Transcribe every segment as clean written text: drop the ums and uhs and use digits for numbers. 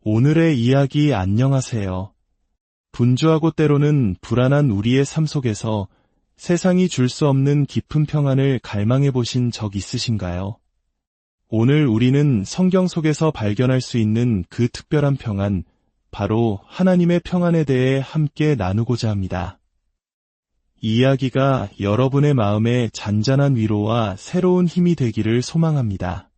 오늘의 이야기 안녕하세요. 분주하고 때로는 불안한 우리의 삶 속에서 세상이 줄 수 없는 깊은 평안을 갈망해 보신 적 있으신가요? 오늘 우리는 성경 속에서 발견할 수 있는 그 특별한 평안, 바로 하나님의 평안에 대해 함께 나누고자 합니다. 이 이야기가 여러분의 마음에 잔잔한 위로와 새로운 힘이 되기를 소망합니다.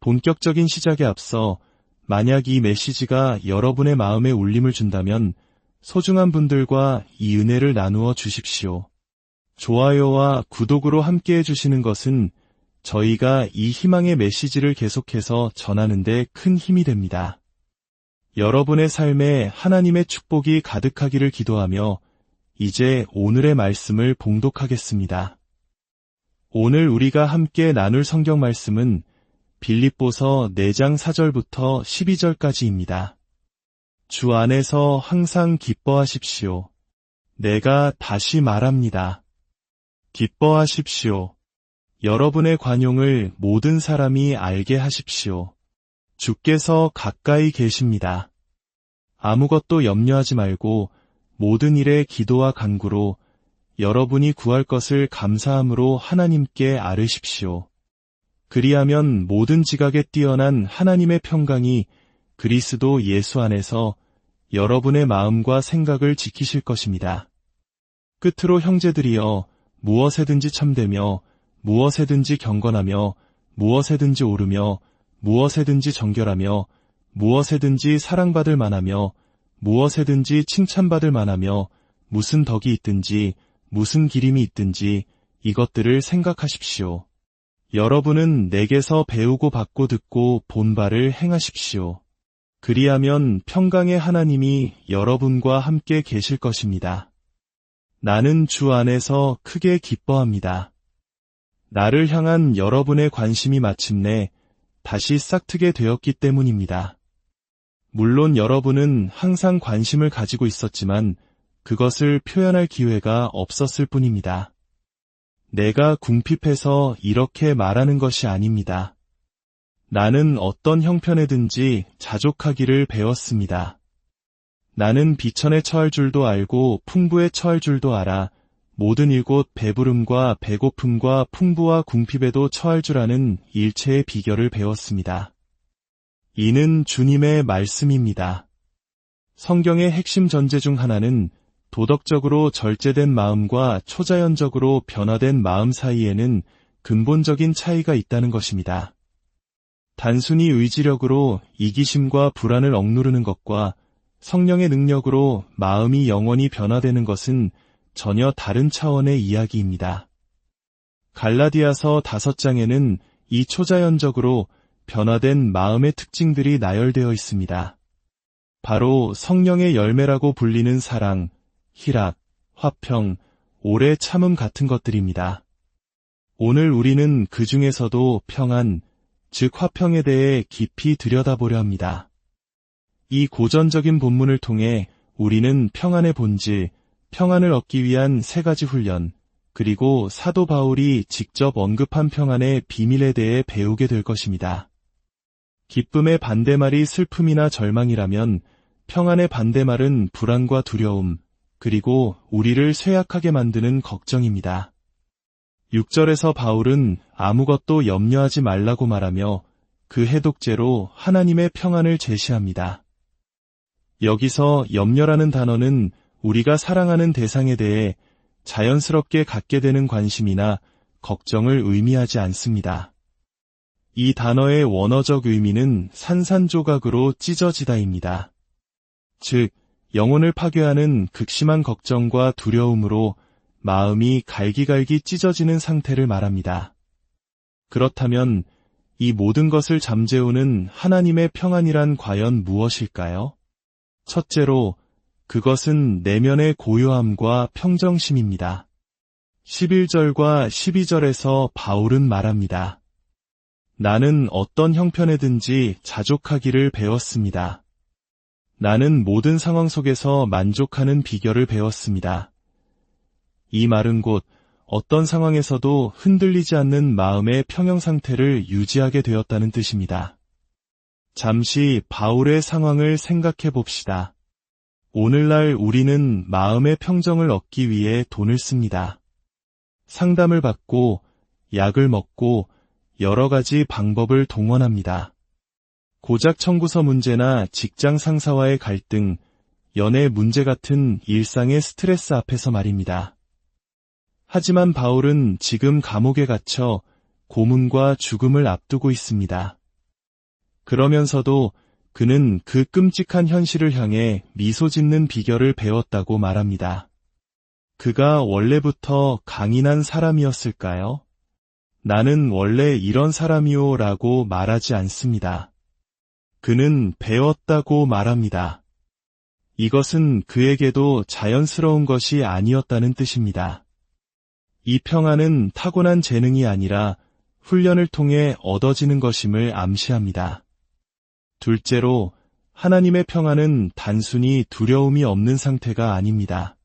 본격적인 시작에 앞서 만약 이 메시지가 여러분의 마음에 울림을 준다면 소중한 분들과 이 은혜를 나누어 주십시오. 좋아요와 구독으로 함께 해주시는 것은 저희가 이 희망의 메시지를 계속해서 전하는 데 큰 힘이 됩니다. 여러분의 삶에 하나님의 축복이 가득하기를 기도하며 이제 오늘의 말씀을 봉독하겠습니다. 오늘 우리가 함께 나눌 성경 말씀은 빌립보서 4장 4절부터 12절까지입니다. 주 안에서 항상 기뻐하십시오. 내가 다시 말합니다. 기뻐하십시오. 여러분의 관용을 모든 사람이 알게 하십시오. 주께서 가까이 계십니다. 아무것도 염려하지 말고 모든 일에 기도와 간구로 여러분이 구할 것을 감사함으로 하나님께 아뢰십시오. 그리하면 모든 지각에 뛰어난 하나님의 평강이 그리스도 예수 안에서 여러분의 마음과 생각을 지키실 것입니다. 끝으로 형제들이여, 무엇에든지 참되며 무엇에든지 경건하며 무엇에든지 오르며 무엇에든지 정결하며 무엇에든지 사랑받을 만하며 무엇에든지 칭찬받을 만하며 무슨 덕이 있든지 무슨 기림이 있든지 이것들을 생각하십시오. 여러분은 내게서 배우고 받고 듣고 본 바를 행하십시오. 그리하면 평강의 하나님이 여러분과 함께 계실 것입니다. 나는 주 안에서 크게 기뻐합니다. 나를 향한 여러분의 관심이 마침내 다시 싹트게 되었기 때문입니다. 물론 여러분은 항상 관심을 가지고 있었지만 그것을 표현할 기회가 없었을 뿐입니다. 내가 궁핍해서 이렇게 말하는 것이 아닙니다. 나는 어떤 형편에든지 자족하기를 배웠습니다. 나는 비천에 처할 줄도 알고 풍부에 처할 줄도 알아 모든 일곳 배부름과 배고픔과 풍부와 궁핍에도 처할 줄 아는 일체의 비결을 배웠습니다. 이는 주님의 말씀입니다. 성경의 핵심 전제 중 하나는 도덕적으로 절제된 마음과 초자연적으로 변화된 마음 사이에는 근본적인 차이가 있다는 것입니다. 단순히 의지력으로 이기심과 불안을 억누르는 것과 성령의 능력으로 마음이 영원히 변화되는 것은 전혀 다른 차원의 이야기입니다. 갈라디아서 5장에는 이 초자연적으로 변화된 마음의 특징들이 나열되어 있습니다. 바로 성령의 열매라고 불리는 사랑, 희락, 화평, 오래 참음 같은 것들입니다. 오늘 우리는 그 중에서도 평안, 즉 화평에 대해 깊이 들여다보려 합니다. 이 고전적인 본문을 통해 우리는 평안의 본질, 평안을 얻기 위한 3가지 훈련, 그리고 사도 바울이 직접 언급한 평안의 비밀에 대해 배우게 될 것입니다. 기쁨의 반대말이 슬픔이나 절망이라면 평안의 반대말은 불안과 두려움, 그리고 우리를 쇠약하게 만드는 걱정입니다. 6절에서 바울은 아무것도 염려하지 말라고 말하며 그 해독제로 하나님의 평안을 제시합니다. 여기서 염려라는 단어는 우리가 사랑하는 대상에 대해 자연스럽게 갖게 되는 관심이나 걱정을 의미하지 않습니다. 이 단어의 원어적 의미는 산산조각으로 찢어지다입니다. 즉, 영혼을 파괴하는 극심한 걱정과 두려움으로 마음이 갈기갈기 찢어지는 상태를 말합니다. 그렇다면 이 모든 것을 잠재우는 하나님의 평안이란 과연 무엇일까요? 첫째로, 그것은 내면의 고요함과 평정심입니다. 11절과 12절에서 바울은 말합니다. 나는 어떤 형편에든지 자족하기를 배웠습니다. 나는 모든 상황 속에서 만족하는 비결을 배웠습니다. 이 말은 곧 어떤 상황에서도 흔들리지 않는 마음의 평형 상태를 유지하게 되었다는 뜻입니다. 잠시 바울의 상황을 생각해 봅시다. 오늘날 우리는 마음의 평정을 얻기 위해 돈을 씁니다. 상담을 받고 약을 먹고 여러 가지 방법을 동원합니다. 고작 청구서 문제나 직장 상사와의 갈등, 연애 문제 같은 일상의 스트레스 앞에서 말입니다. 하지만 바울은 지금 감옥에 갇혀 고문과 죽음을 앞두고 있습니다. 그러면서도 그는 그 끔찍한 현실을 향해 미소 짓는 비결을 배웠다고 말합니다. 그가 원래부터 강인한 사람이었을까요? 나는 원래 이런 사람이요 라고 말하지 않습니다. 그는 배웠다고 말합니다. 이것은 그에게도 자연스러운 것이 아니었다는 뜻입니다. 이 평안은 타고난 재능이 아니라 훈련을 통해 얻어지는 것임을 암시합니다. 둘째로, 하나님의 평안은 단순히 두려움이 없는 상태가 아닙니다.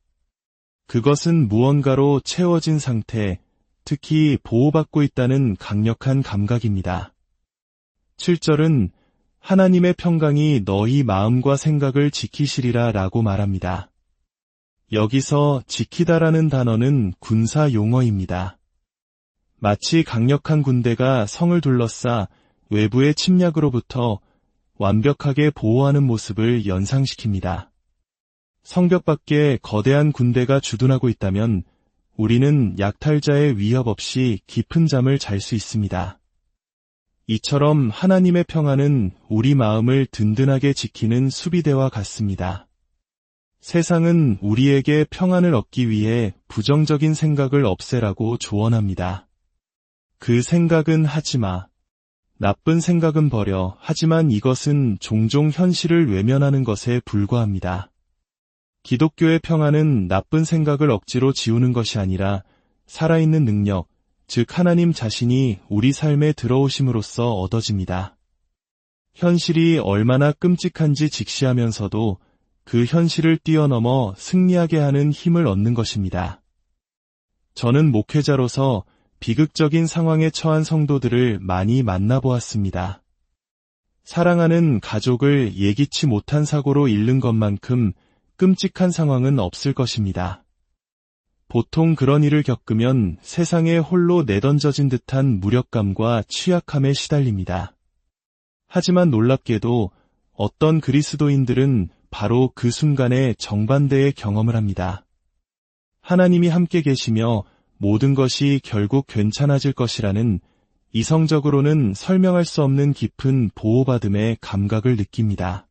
그것은 무언가로 채워진 상태, 특히 보호받고 있다는 강력한 감각입니다. 7절은 하나님의 평강이 너희 마음과 생각을 지키시리라 라고 말합니다. 여기서 지키다라는 단어는 군사 용어입니다. 마치 강력한 군대가 성을 둘러싸 외부의 침략으로부터 완벽하게 보호하는 모습을 연상시킵니다. 성벽 밖에 거대한 군대가 주둔하고 있다면 우리는 약탈자의 위협 없이 깊은 잠을 잘 수 있습니다. 이처럼 하나님의 평안은 우리 마음을 든든하게 지키는 수비대와 같습니다. 세상은 우리에게 평안을 얻기 위해 부정적인 생각을 없애라고 조언합니다. 그 생각은 하지마. 나쁜 생각은 버려. 하지만 이것은 종종 현실을 외면하는 것에 불과합니다. 기독교의 평안은 나쁜 생각을 억지로 지우는 것이 아니라 살아있는 능력, 즉 하나님 자신이 우리 삶에 들어오심으로써 얻어집니다. 현실이 얼마나 끔찍한지 직시하면서도 그 현실을 뛰어넘어 승리하게 하는 힘을 얻는 것입니다. 저는 목회자로서 비극적인 상황에 처한 성도들을 많이 만나보았습니다. 사랑하는 가족을 예기치 못한 사고로 잃는 것만큼 끔찍한 상황은 없을 것입니다. 보통 그런 일을 겪으면 세상에 홀로 내던져진 듯한 무력감과 취약함에 시달립니다. 하지만 놀랍게도 어떤 그리스도인들은 바로 그 순간에 정반대의 경험을 합니다. 하나님이 함께 계시며 모든 것이 결국 괜찮아질 것이라는 이성적으로는 설명할 수 없는 깊은 보호받음의 감각을 느낍니다.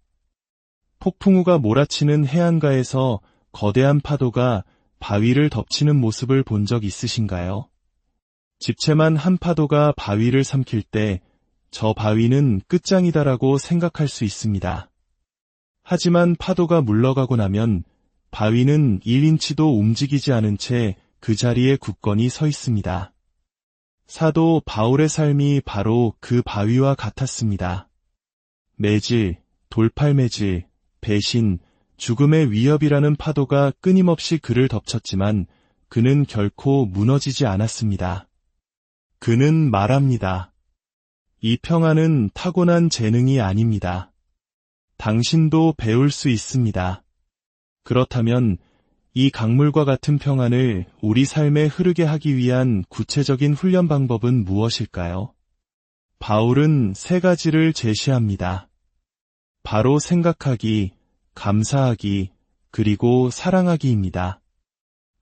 폭풍우가 몰아치는 해안가에서 거대한 파도가 바위를 덮치는 모습을 본 적 있으신가요? 집채만 한 파도가 바위를 삼킬 때 저 바위는 끝장이다라고 생각할 수 있습니다. 하지만 파도가 물러가고 나면 바위는 1인치도 움직이지 않은 채 그 자리에 굳건히 서 있습니다. 사도 바울의 삶이 바로 그 바위와 같았습니다. 매질, 돌팔매질, 배신, 죽음의 위협이라는 파도가 끊임없이 그를 덮쳤지만 그는 결코 무너지지 않았습니다. 그는 말합니다. 이 평안은 타고난 재능이 아닙니다. 당신도 배울 수 있습니다. 그렇다면 이 강물과 같은 평안을 우리 삶에 흐르게 하기 위한 구체적인 훈련 방법은 무엇일까요? 바울은 3가지를 제시합니다. 바로 생각하기, 감사하기, 그리고 사랑하기입니다.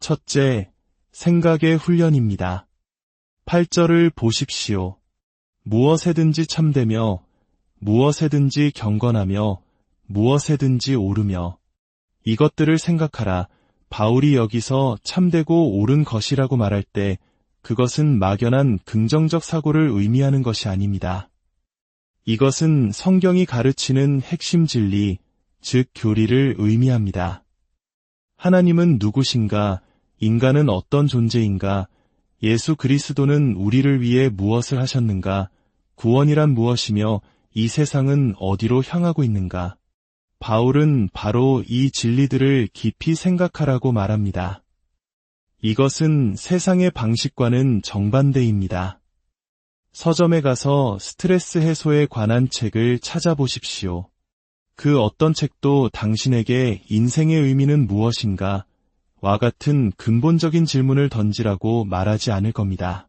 첫째, 생각의 훈련입니다. 8절을 보십시오. 무엇에든지 참되며, 무엇에든지 경건하며, 무엇에든지 옳으며, 이것들을 생각하라. 바울이 여기서 참되고 옳은 것이라고 말할 때 그것은 막연한 긍정적 사고를 의미하는 것이 아닙니다. 이것은 성경이 가르치는 핵심 진리, 즉 교리를 의미합니다. 하나님은 누구신가? 인간은 어떤 존재인가? 예수 그리스도는 우리를 위해 무엇을 하셨는가? 구원이란 무엇이며 이 세상은 어디로 향하고 있는가? 바울은 바로 이 진리들을 깊이 생각하라고 말합니다. 이것은 세상의 방식과는 정반대입니다. 서점에 가서 스트레스 해소에 관한 책을 찾아보십시오. 그 어떤 책도 당신에게 인생의 의미는 무엇인가? 와 같은 근본적인 질문을 던지라고 말하지 않을 겁니다.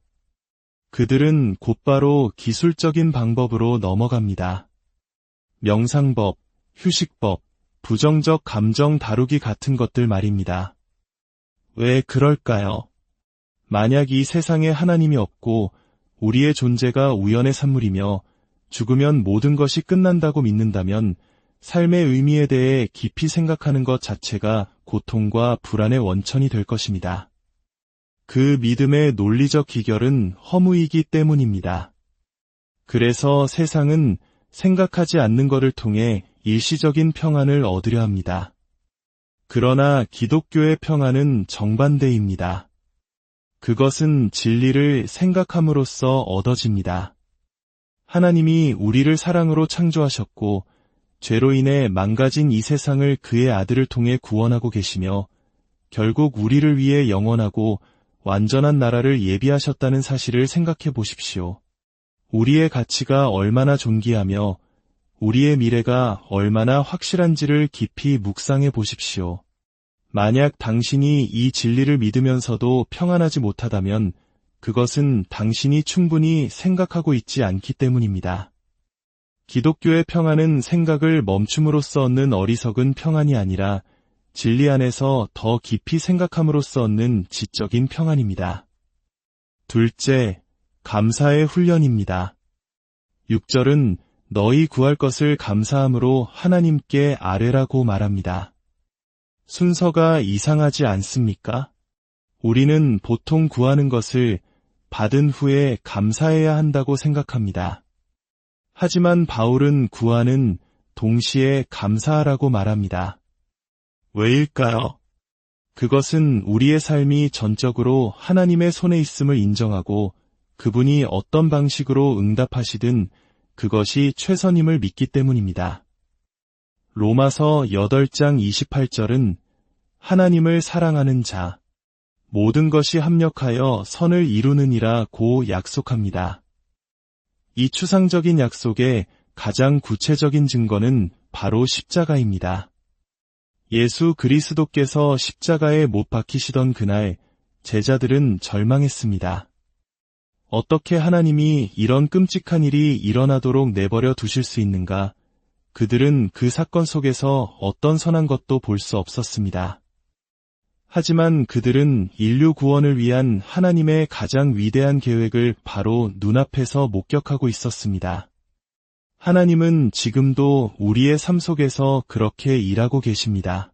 그들은 곧바로 기술적인 방법으로 넘어갑니다. 명상법, 휴식법, 부정적 감정 다루기 같은 것들 말입니다. 왜 그럴까요? 만약 이 세상에 하나님이 없고 우리의 존재가 우연의 산물이며 죽으면 모든 것이 끝난다고 믿는다면 삶의 의미에 대해 깊이 생각하는 것 자체가 고통과 불안의 원천이 될 것입니다. 그 믿음의 논리적 기결은 허무이기 때문입니다. 그래서 세상은 생각하지 않는 것을 통해 일시적인 평안을 얻으려 합니다. 그러나 기독교의 평안은 정반대입니다. 그것은 진리를 생각함으로써 얻어집니다. 하나님이 우리를 사랑으로 창조하셨고 죄로 인해 망가진 이 세상을 그의 아들을 통해 구원하고 계시며 결국 우리를 위해 영원하고 완전한 나라를 예비하셨다는 사실을 생각해 보십시오. 우리의 가치가 얼마나 존귀하며 우리의 미래가 얼마나 확실한지를 깊이 묵상해 보십시오. 만약 당신이 이 진리를 믿으면서도 평안하지 못하다면 그것은 당신이 충분히 생각하고 있지 않기 때문입니다. 기독교의 평안은 생각을 멈춤으로써 얻는 어리석은 평안이 아니라 진리 안에서 더 깊이 생각함으로써 얻는 지적인 평안입니다. 둘째, 감사의 훈련입니다. 6절은 너희 구할 것을 감사함으로 하나님께 아뢰라고 말합니다. 순서가 이상하지 않습니까? 우리는 보통 구하는 것을 받은 후에 감사해야 한다고 생각합니다. 하지만 바울은 구하는 동시에 감사하라고 말합니다. 왜일까요? 그것은 우리의 삶이 전적으로 하나님의 손에 있음을 인정하고 그분이 어떤 방식으로 응답하시든 그것이 최선임을 믿기 때문입니다. 로마서 8장 28절은 하나님을 사랑하는 자, 모든 것이 합력하여 선을 이루느니라 고 약속합니다. 이 추상적인 약속의 가장 구체적인 증거는 바로 십자가입니다. 예수 그리스도께서 십자가에 못 박히시던 그날 제자들은 절망했습니다. 어떻게 하나님이 이런 끔찍한 일이 일어나도록 내버려 두실 수 있는가? 그들은 그 사건 속에서 어떤 선한 것도 볼 수 없었습니다. 하지만 그들은 인류 구원을 위한 하나님의 가장 위대한 계획을 바로 눈앞에서 목격하고 있었습니다. 하나님은 지금도 우리의 삶 속에서 그렇게 일하고 계십니다.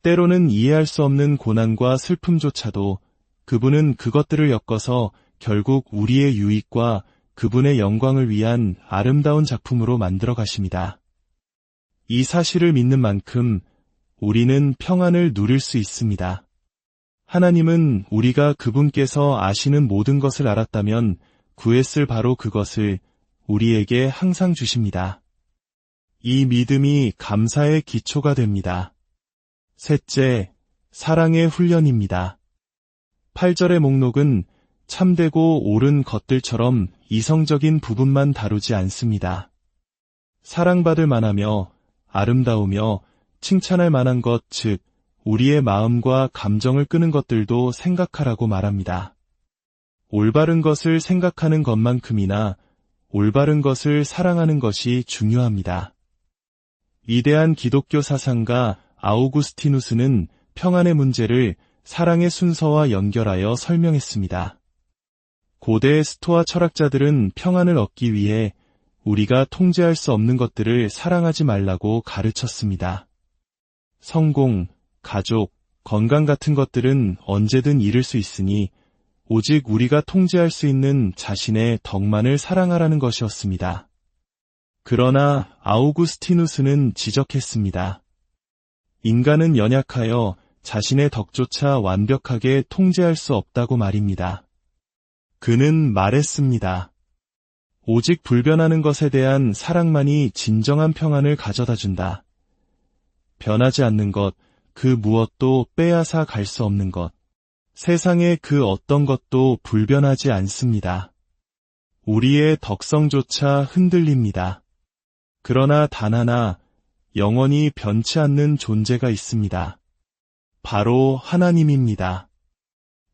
때로는 이해할 수 없는 고난과 슬픔조차도 그분은 그것들을 엮어서 결국 우리의 유익과 그분의 영광을 위한 아름다운 작품으로 만들어 가십니다. 이 사실을 믿는 만큼 우리는 평안을 누릴 수 있습니다. 하나님은 우리가 그분께서 아시는 모든 것을 알았다면 구했을 바로 그것을 우리에게 항상 주십니다. 이 믿음이 감사의 기초가 됩니다. 셋째, 사랑의 훈련입니다. 8절의 목록은 참되고 옳은 것들처럼 이성적인 부분만 다루지 않습니다. 사랑받을 만하며 아름다우며 칭찬할 만한 것, 즉 우리의 마음과 감정을 끄는 것들도 생각하라고 말합니다. 올바른 것을 생각하는 것만큼이나 올바른 것을 사랑하는 것이 중요합니다. 위대한 기독교 사상가 아우구스티누스는 평안의 문제를 사랑의 순서와 연결하여 설명했습니다. 고대 스토아 철학자들은 평안을 얻기 위해 우리가 통제할 수 없는 것들을 사랑하지 말라고 가르쳤습니다. 성공, 가족, 건강 같은 것들은 언제든 잃을 수 있으니 오직 우리가 통제할 수 있는 자신의 덕만을 사랑하라는 것이었습니다. 그러나 아우구스티누스는 지적했습니다. 인간은 연약하여 자신의 덕조차 완벽하게 통제할 수 없다고 말입니다. 그는 말했습니다. 오직 불변하는 것에 대한 사랑만이 진정한 평안을 가져다 준다. 변하지 않는 것, 그 무엇도 빼앗아 갈 수 없는 것. 세상의 그 어떤 것도 불변하지 않습니다. 우리의 덕성조차 흔들립니다. 그러나 단 하나 영원히 변치 않는 존재가 있습니다. 바로 하나님입니다.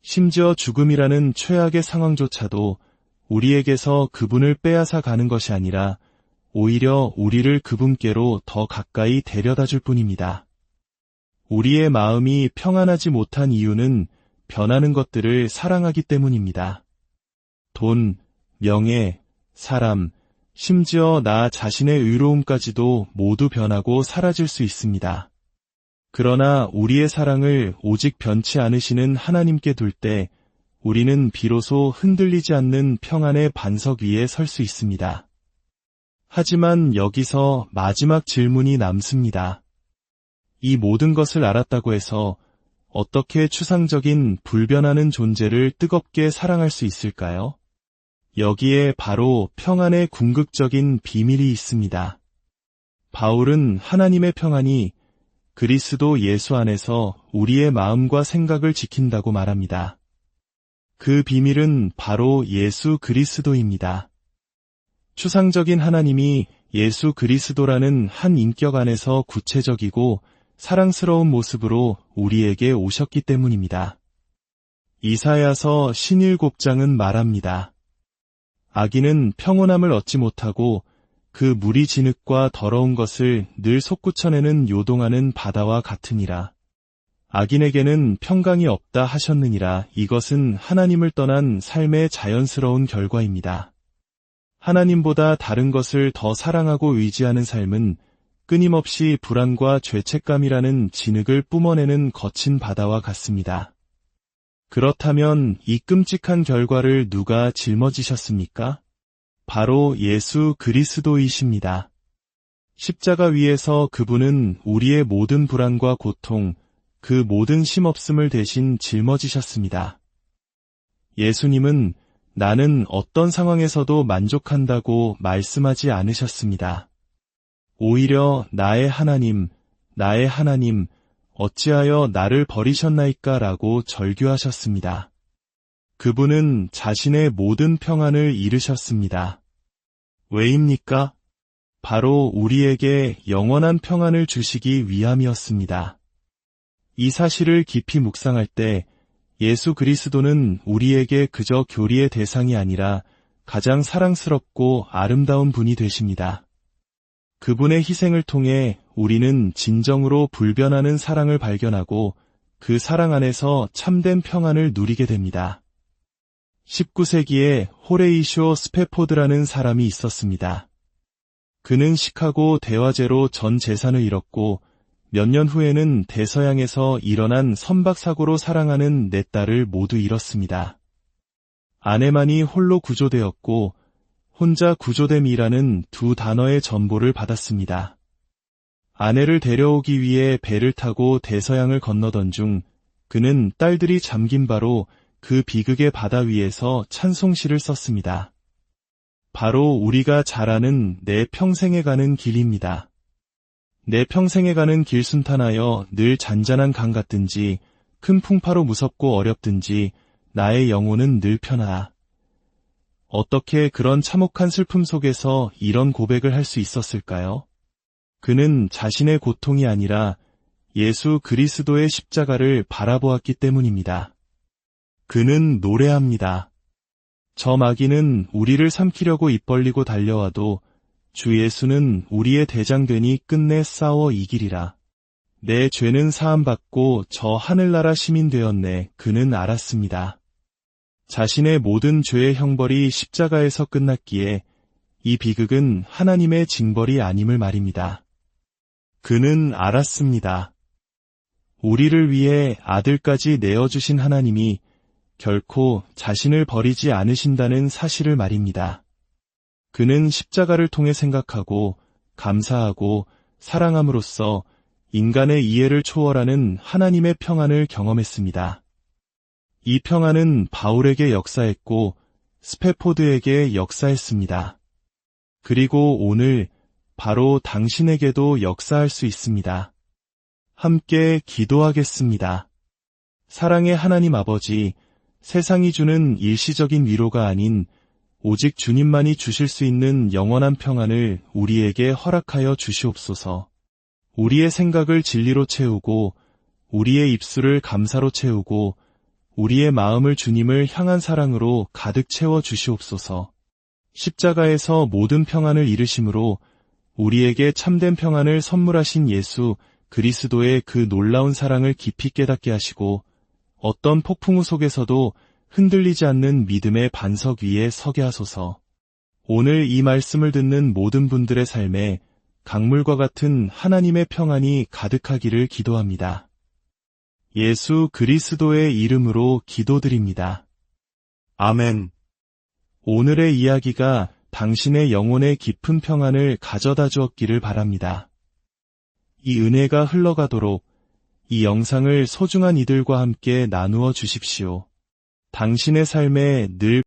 심지어 죽음이라는 최악의 상황조차도 우리에게서 그분을 빼앗아 가는 것이 아니라 오히려 우리를 그분께로 더 가까이 데려다 줄 뿐입니다. 우리의 마음이 평안하지 못한 이유는 변하는 것들을 사랑하기 때문입니다. 돈, 명예, 사람, 심지어 나 자신의 의로움까지도 모두 변하고 사라질 수 있습니다. 그러나 우리의 사랑을 오직 변치 않으시는 하나님께 둘 때 우리는 비로소 흔들리지 않는 평안의 반석 위에 설 수 있습니다. 하지만 여기서 마지막 질문이 남습니다. 이 모든 것을 알았다고 해서 어떻게 추상적인 불변하는 존재를 뜨겁게 사랑할 수 있을까요? 여기에 바로 평안의 궁극적인 비밀이 있습니다. 바울은 하나님의 평안이 그리스도 예수 안에서 우리의 마음과 생각을 지킨다고 말합니다. 그 비밀은 바로 예수 그리스도입니다. 추상적인 하나님이 예수 그리스도라는 한 인격 안에서 구체적이고 사랑스러운 모습으로 우리에게 오셨기 때문입니다. 이사야서 57장은 말합니다. 악인은 평온함을 얻지 못하고 그 물이 진흙과 더러운 것을 늘 솟구쳐내는 요동하는 바다와 같으니라. 악인에게는 평강이 없다 하셨느니라. 이것은 하나님을 떠난 삶의 자연스러운 결과입니다. 하나님보다 다른 것을 더 사랑하고 의지하는 삶은 끊임없이 불안과 죄책감이라는 진흙을 뿜어내는 거친 바다와 같습니다. 그렇다면 이 끔찍한 결과를 누가 짊어지셨습니까? 바로 예수 그리스도이십니다. 십자가 위에서 그분은 우리의 모든 불안과 고통, 그 모든 심없음을 대신 짊어지셨습니다. 예수님은 나는 어떤 상황에서도 만족한다고 말씀하지 않으셨습니다. 오히려 나의 하나님, 어찌하여 나를 버리셨나이까 라고 절규하셨습니다. 그분은 자신의 모든 평안을 잃으셨습니다. 왜입니까? 바로 우리에게 영원한 평안을 주시기 위함이었습니다. 이 사실을 깊이 묵상할 때 예수 그리스도는 우리에게 그저 교리의 대상이 아니라 가장 사랑스럽고 아름다운 분이 되십니다. 그분의 희생을 통해 우리는 진정으로 불변하는 사랑을 발견하고 그 사랑 안에서 참된 평안을 누리게 됩니다. 19세기에 호레이쇼 스페포드라는 사람이 있었습니다. 그는 시카고 대화재로 전 재산을 잃었고 몇 년 후에는 대서양에서 일어난 선박사고로 사랑하는 네 딸을 모두 잃었습니다. 아내만이 홀로 구조되었고 혼자 구조됨이라는 두 단어의 전보를 받았습니다. 아내를 데려오기 위해 배를 타고 대서양을 건너던 중 그는 딸들이 잠긴 바로 그 비극의 바다 위에서 찬송시를 썼습니다. 바로 우리가 잘 아는 내 평생에 가는 길입니다. 내 평생에 가는 길 순탄하여 늘 잔잔한 강 같든지 큰 풍파로 무섭고 어렵든지 나의 영혼은 늘 편하다. 어떻게 그런 참혹한 슬픔 속에서 이런 고백을 할 수 있었을까요? 그는 자신의 고통이 아니라 예수 그리스도의 십자가를 바라보았기 때문입니다. 그는 노래합니다. 저 마귀는 우리를 삼키려고 입 벌리고 달려와도 주 예수는 우리의 대장 되니 끝내 싸워 이기리라. 내 죄는 사함받고 저 하늘나라 시민 되었네. 그는 알았습니다. 자신의 모든 죄의 형벌이 십자가에서 끝났기에 이 비극은 하나님의 징벌이 아님을 말입니다. 그는 알았습니다. 우리를 위해 아들까지 내어주신 하나님이 결코 자신을 버리지 않으신다는 사실을 말입니다. 그는 십자가를 통해 생각하고 감사하고 사랑함으로써 인간의 이해를 초월하는 하나님의 평안을 경험했습니다. 이 평안은 바울에게 역사했고 스페포드에게 역사했습니다. 그리고 오늘 바로 당신에게도 역사할 수 있습니다. 함께 기도하겠습니다. 사랑의 하나님 아버지, 세상이 주는 일시적인 위로가 아닌 오직 주님만이 주실 수 있는 영원한 평안을 우리에게 허락하여 주시옵소서. 우리의 생각을 진리로 채우고 우리의 입술을 감사로 채우고 우리의 마음을 주님을 향한 사랑으로 가득 채워 주시옵소서. 십자가에서 모든 평안을 이루심으로 우리에게 참된 평안을 선물하신 예수 그리스도의 그 놀라운 사랑을 깊이 깨닫게 하시고 어떤 폭풍우 속에서도 흔들리지 않는 믿음의 반석 위에 서게 하소서. 오늘 이 말씀을 듣는 모든 분들의 삶에 강물과 같은 하나님의 평안이 가득하기를 기도합니다. 예수 그리스도의 이름으로 기도드립니다. 아멘. 오늘의 이야기가 당신의 영혼에 깊은 평안을 가져다 주었기를 바랍니다. 이 은혜가 흘러가도록 이 영상을 소중한 이들과 함께 나누어 주십시오. 당신의 삶에 늘